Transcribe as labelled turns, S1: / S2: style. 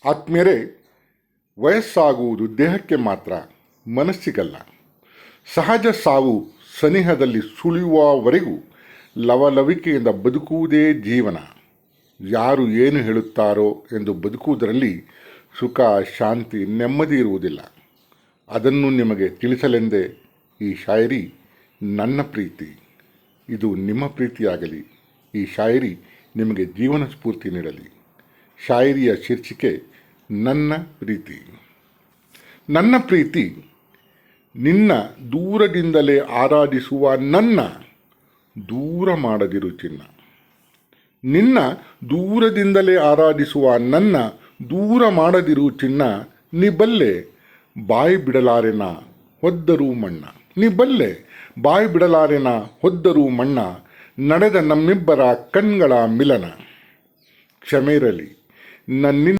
S1: ಆತ್ಮೀಯರೇ, ವಯಸ್ಸಾಗುವುದು ದೇಹಕ್ಕೆ ಮಾತ್ರ, ಮನಸ್ಸಿಗಲ್ಲ. ಸಹಜ ಸಾವು ಸನಿಹದಲ್ಲಿ ಸುಳಿಯುವವರೆಗೂ ಲವಲವಿಕೆಯಿಂದ ಬದುಕುವುದೇ ಜೀವನ. ಯಾರು ಏನು ಹೇಳುತ್ತಾರೋ ಎಂದು ಬದುಕುವುದರಲ್ಲಿ ಸುಖ, ಶಾಂತಿ, ನೆಮ್ಮದಿ ಇರುವುದಿಲ್ಲ. ಅದನ್ನು ನಿಮಗೆ ತಿಳಿಸಲೆಂದೇ ಈ ಶಾಯರಿ. ನನ್ನ ಪ್ರೀತಿ, ಇದು ನಿಮ್ಮ ಪ್ರೀತಿಯಾಗಲಿ. ಈ ಶಾಯರಿ ನಿಮಗೆ ಜೀವನ ಸ್ಫೂರ್ತಿ ನೀಡಲಿ. ಶಾಯರಿಯ ಶೀರ್ಷಿಕೆ ನನ್ನ ಪ್ರೀತಿ. ನನ್ನ ಪ್ರೀತಿ, ನಿನ್ನ ದೂರದಿಂದಲೇ ಆರಾಧಿಸುವ ನನ್ನ ದೂರ ಮಾಡದಿರು ಚಿನ್ನ. ನಿನ್ನ ದೂರದಿಂದಲೇ ಆರಾಧಿಸುವ ನನ್ನ ದೂರ ಮಾಡದಿರು ಚಿನ್ನ. ನೀ ಬಲ್ಲೆ ಬಾಯಿ ಬಿಡಲಾರೆನ ಹೊದ್ದರೂ ಮಣ್ಣ. ನೀ ಬಲ್ಲೆ ಬಾಯಿ ಬಿಡಲಾರೆನ ಹೊದ್ದರೂ ಮಣ್ಣ. ನಡೆದ ನಮ್ಮಿಬ್ಬರ ಕಣ್ಗಳ ಮಿಲನ. ಕ್ಷಮೆ ಇರಲಿ ನನ್ನಿಂದ